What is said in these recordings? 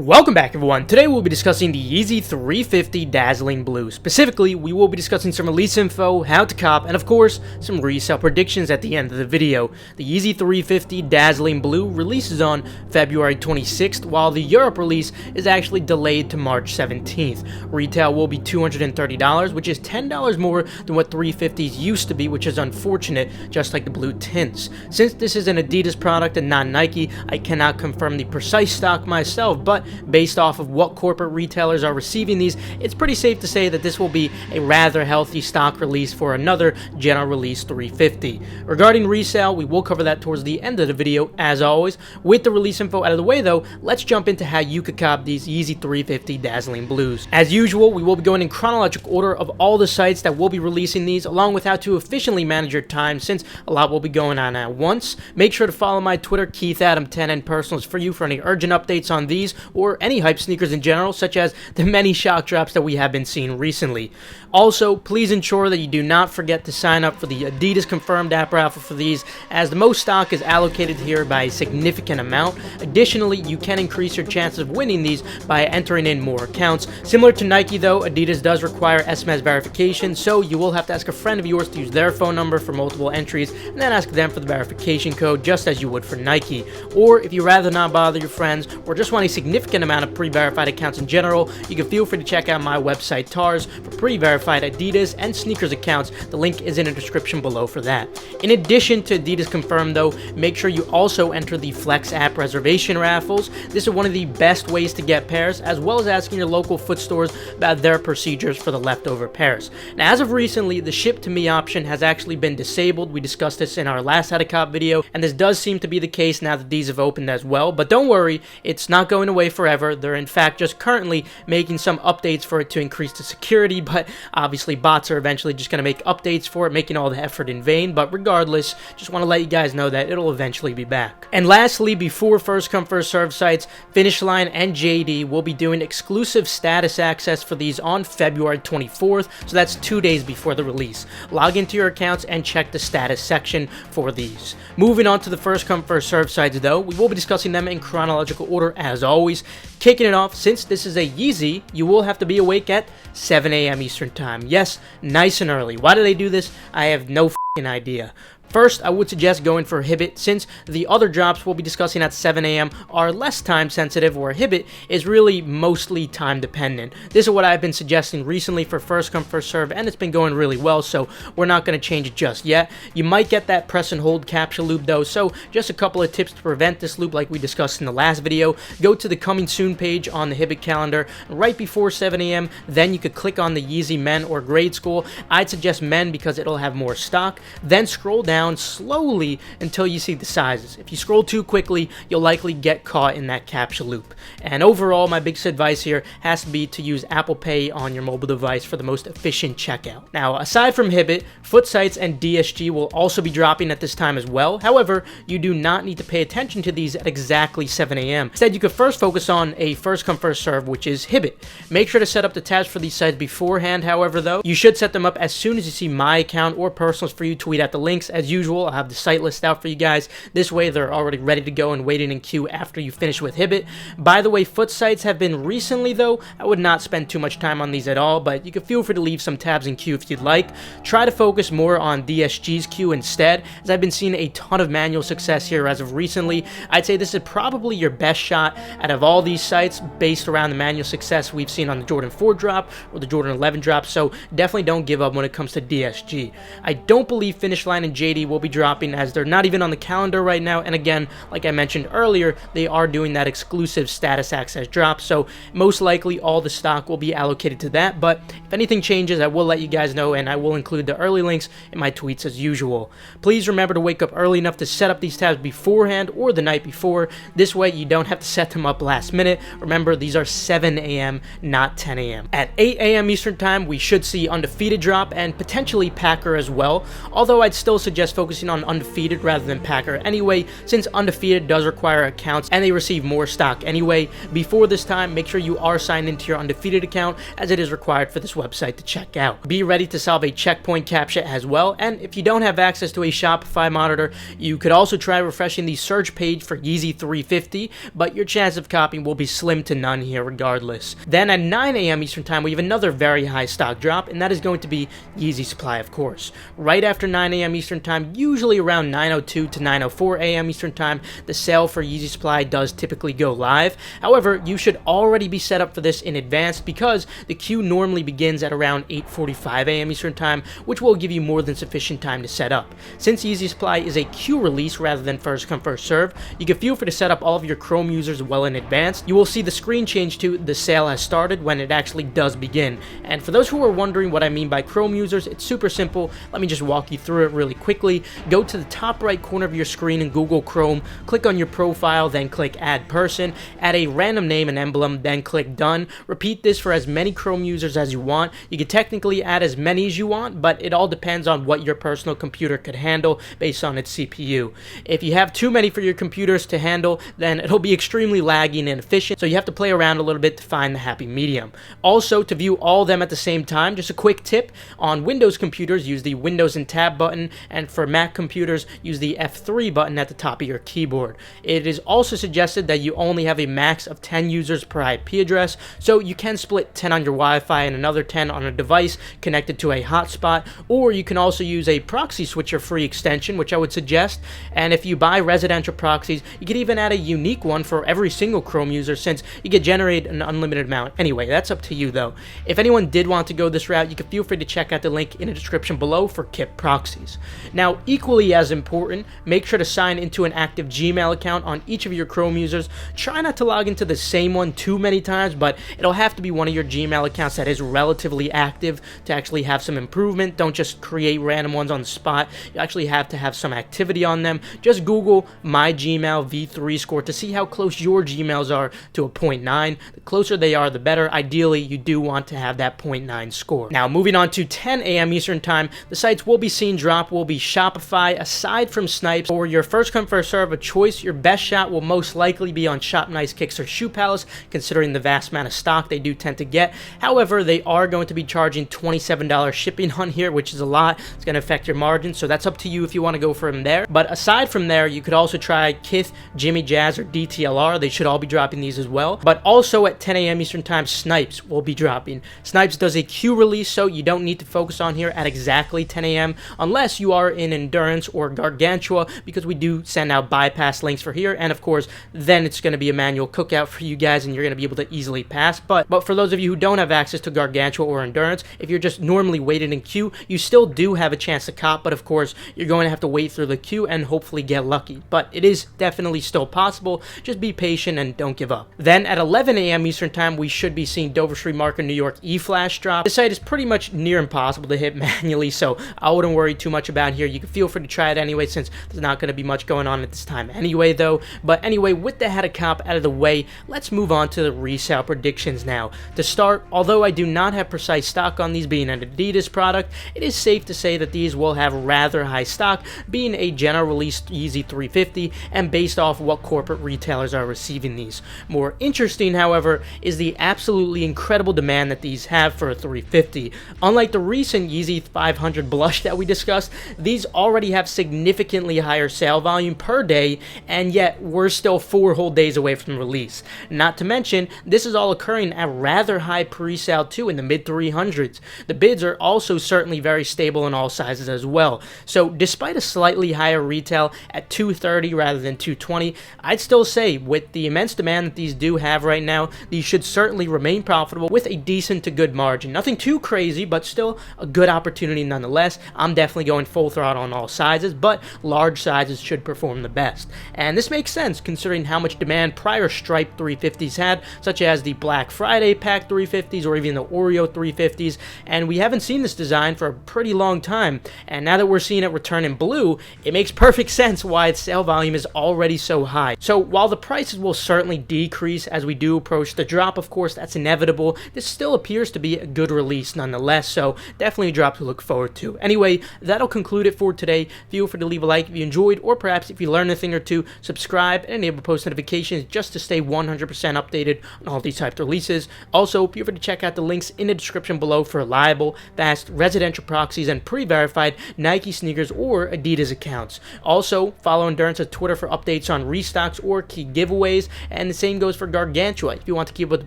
Welcome back everyone. Today we'll be discussing the Yeezy 350 Dazzling Blue. Specifically, we will be discussing some release info, how to cop, and of course, some resale predictions at the end of the video. The Yeezy 350 Dazzling Blue releases on February 26th, while the Europe release is actually delayed to March 17th. Retail will be $230, which is $10 more than what 350s used to be, which is unfortunate, just like the blue tints. Since this is an Adidas product and not Nike, I cannot confirm the precise stock myself, but based off of what corporate retailers are receiving these, it's pretty safe to say that this will be a rather healthy stock release for another general release 350. Regarding resale, we will cover that towards the end of the video, as always. With the release info out of the way though, let's jump into how you could cop these Yeezy 350 Dazzling Blues. As usual, we will be going in chronological order of all the sites that will be releasing these, along with how to efficiently manage your time, since a lot will be going on at once. Make sure to follow my Twitter, KeithAdam10, and personals for you for any urgent updates on these, or any hype sneakers in general, such as the many shock drops that we have been seeing recently. Also, please ensure that you do not forget to sign up for the Adidas confirmed app raffle for these, as the most stock is allocated here by a significant amount. Additionally, you can increase your chances of winning these by entering in more accounts. Similar to Nike though, Adidas does require SMS verification, so you will have to ask a friend of yours to use their phone number for multiple entries, and then ask them for the verification code, just as you would for Nike. Or if you rather not bother your friends, or just want a significant amount of pre-verified accounts in general, you can feel free to check out my website TARS for pre-verified Adidas and sneakers accounts. The link is in the description below for that. In addition to Adidas confirmed though, make sure you also enter the Flex app reservation raffles. This is one of the best ways to get pairs, as well as asking your local foot stores about their procedures for the leftover pairs. Now, as of recently, the ship to me option has actually been disabled. We discussed this in our last How to Cop video, and this does seem to be the case now that these have opened as well. But don't worry, it's not going away forever. They're in fact just currently making some updates for it to increase the security, but obviously bots are eventually just going to make updates for it, making all the effort in vain. But regardless, just want to let you guys know that it'll eventually be back. And lastly, before first come first serve sites, Finish Line and JD will be doing exclusive status access for these on February 24th, so that's 2 days before the release. Log into your accounts and check the status section for these. Moving on to the first come first serve sites though, we will be discussing them in chronological order as always. Kicking it off, since this is a Yeezy, you will have to be awake at 7 a.m. Eastern Time. Yes, nice and early. Why do they do this? I have no f***ing idea. First, I would suggest going for Hibbit, since the other drops we'll be discussing at 7 a.m. are less time sensitive, where Hibbit is really mostly time dependent. This is what I've been suggesting recently for first come first serve, and it's been going really well, so we're not going to change it just yet. You might get that press and hold capture loop though, so just a couple of tips to prevent this loop like we discussed in the last video. Go to the coming soon page on the Hibbit calendar right before 7 a.m. Then you could click on the Yeezy Men or Grade School. I'd suggest Men because it'll have more stock. Then scroll down slowly until you see the sizes. If you scroll too quickly, you'll likely get caught in that captcha loop. And overall, my biggest advice here has to be to use Apple Pay on your mobile device for the most efficient checkout. Now, aside from Hibbit, Foot Sites and DSG will also be dropping at this time as well. However, you do not need to pay attention to these at exactly 7 a.m. Instead, you could first focus on a first come first serve, which is Hibbit. Make sure to set up the tabs for these sites beforehand, however though. You should set them up as soon as you see my account or personals for you. Tweet out the links. As usual, I'll have the site list out for you guys. This way they're already ready to go and waiting in queue after you finish with Hibbit. By the way, Foot Sites have been recently though. I would not spend too much time on these at all, but you can feel free to leave some tabs in queue if you'd like. Try to focus more on DSG's queue instead, as I've been seeing a ton of manual success here as of recently. I'd say this is probably your best shot out of all these sites based around the manual success we've seen on the Jordan 4 drop or the Jordan 11 drop, so definitely don't give up when it comes to DSG. I don't believe Finish Line and JD will be dropping, as they're not even on the calendar right now, and again, like I mentioned earlier, they are doing that exclusive status access drop, so most likely all the stock will be allocated to that. But if anything changes, I will let you guys know, and I will include the early links in my tweets as usual. Please remember to wake up early enough to set up these tabs beforehand or the night before. This way you don't have to set them up last minute. Remember, these are 7 a.m. not 10 a.m. At 8 a.m. Eastern Time, we should see Undefeated drop and potentially Packer as well, although I'd still suggest suggest focusing on Undefeated rather than Packer anyway, since Undefeated does require accounts and they receive more stock anyway. Before this time, make sure you are signed into your Undefeated account, as it is required for this website to check out. Be ready to solve a checkpoint captcha as well, and if you don't have access to a Shopify monitor, you could also try refreshing the search page for Yeezy 350, but your chance of copying will be slim to none here regardless. Then at 9 a.m. Eastern Time, we have another very high stock drop, and that is going to be Yeezy supply, of course. Right after 9 a.m. Eastern Time, usually around 9:02 to 9:04 a.m. Eastern Time, the sale for Yeezy supply does typically go live. However, you should already be set up for this in advance because the queue normally begins at around 8:45 a.m. Eastern Time, which will give you more than sufficient time to set up. Since Yeezy supply is a queue release rather than first come first serve, you can feel free to set up all of your Chrome users well in advance. You will see the screen change to "the sale has started" when it actually does begin. And for those who are wondering what I mean by Chrome users, it's super simple. Let me just walk you through it really quickly. Go to the top right corner of your screen in Google Chrome, click on your profile, then click Add Person, add a random name and emblem, then click Done. Repeat this for as many Chrome users as you want. You can technically add as many as you want, but it all depends on what your personal computer could handle based on its CPU. If you have too many for your computers to handle, then it'll be extremely laggy and inefficient, so you have to play around a little bit to find the happy medium. Also, to view all of them at the same time, just a quick tip: on Windows computers, use the Windows and Tab button, and for Mac computers, use the F3 button at the top of your keyboard. It is also suggested that you only have a max of 10 users per IP address, so you can split 10 on your Wi-Fi and another 10 on a device connected to a hotspot, or you can also use a proxy switcher free extension, which I would suggest. And if you buy residential proxies, you can even add a unique one for every single Chrome user, since you can generate an unlimited amount. Anyway, that's up to you though. If anyone did want to go this route, you can feel free to check out the link in the description below for KIP proxies. Now, equally as important, make sure to sign into an active Gmail account on each of your Chrome users. Try not to log into the same one too many times, but it'll have to be one of your Gmail accounts that is relatively active to actually have some improvement. Don't just create random ones on the spot. You actually have to have some activity on them. Just Google my Gmail V3 score to see how close your Gmails are to a 0.9. The closer they are, the better. Ideally, you do want to have that 0.9 score. Now, moving on to 10 a.m. Eastern Time, the sites we'll be seeing drop will be Shopify. Aside from Snipes, for your first come first serve of choice, your best shot will most likely be on Shop Nice, Kicks, or Shoe Palace, considering the vast amount of stock they do tend to get. However, they are going to be charging $27 shipping on here, which is a lot. It's going to affect your margin, so that's up to you if you want to go from there. But aside from there, you could also try Kith, Jimmy Jazz, or DTLR. They should all be dropping these as well. But also at 10 a.m. Eastern Time, Snipes will be dropping. Snipes does a queue release, so you don't need to focus on here at exactly 10 a.m. unless you are in Endurance or Gargantua, because we do send out bypass links for here, and of course, then it's going to be a manual cookout for you guys, and you're going to be able to easily pass. But for those of you who don't have access to Gargantua or Endurance, if you're just normally waiting in queue, you still do have a chance to cop, but of course, you're going to have to wait through the queue and hopefully get lucky. But it is definitely still possible. Just be patient and don't give up. Then at 11 a.m. Eastern Time, we should be seeing Dover Street Market New York E-Flash drop. This site is pretty much near impossible to hit manually, so I wouldn't worry too much about here. You can feel free to try it anyway, since there's not going to be much going on at this time anyway though. But anyway, with the how to cop out of the way, let's move on to the resale predictions now. To start, although I do not have precise stock on these being an Adidas product, it is safe to say that these will have rather high stock, being a general release Yeezy 350 and based off what corporate retailers are receiving these. More interesting, however, is the absolutely incredible demand that these have for a 350. Unlike the recent Yeezy 500 Blush that we discussed, these already have significantly higher sale volume per day, and yet we're still 4 whole days away from release. Not to mention, this is all occurring at rather high pre-sale too, in the mid 300s. The bids are also certainly very stable in all sizes as well. So despite a slightly higher retail at $230 rather than $220, I'd still say with the immense demand that these do have right now, these should certainly remain profitable with a decent to good margin. Nothing too crazy, but still a good opportunity nonetheless. I'm definitely going full throttle on all sizes, but large sizes should perform the best. And this makes sense considering how much demand prior striped 350s had, such as the Black Friday pack 350s or even the Oreo 350s, and we haven't seen this design for a pretty long time, and now that we're seeing it return in blue, it makes perfect sense why its sale volume is already so high. So while the prices will certainly decrease as we do approach the drop, of course that's inevitable, this still appears to be a good release nonetheless, so definitely a drop to look forward to. Anyway, that'll conclude it it for today. Feel free to leave a like if you enjoyed, or perhaps if you learned a thing or two, subscribe and enable post notifications just to stay 100% updated on all these types of releases. Also, feel free to check out the links in the description below for reliable, fast, residential proxies and pre-verified Nike sneakers or Adidas accounts. Also, follow Endurance's Twitter for updates on restocks or key giveaways, and the same goes for Gargantua if you want to keep up with the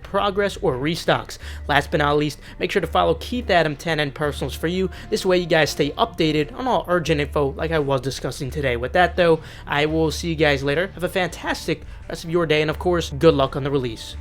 progress or restocks. Last but not least, make sure to follow Keith Adam 10 and personals for you. This way you guys stay updated on all urgent info like I was discussing today. With that though, I will see you guys later. Have a fantastic rest of your day, and of course, good luck on the release.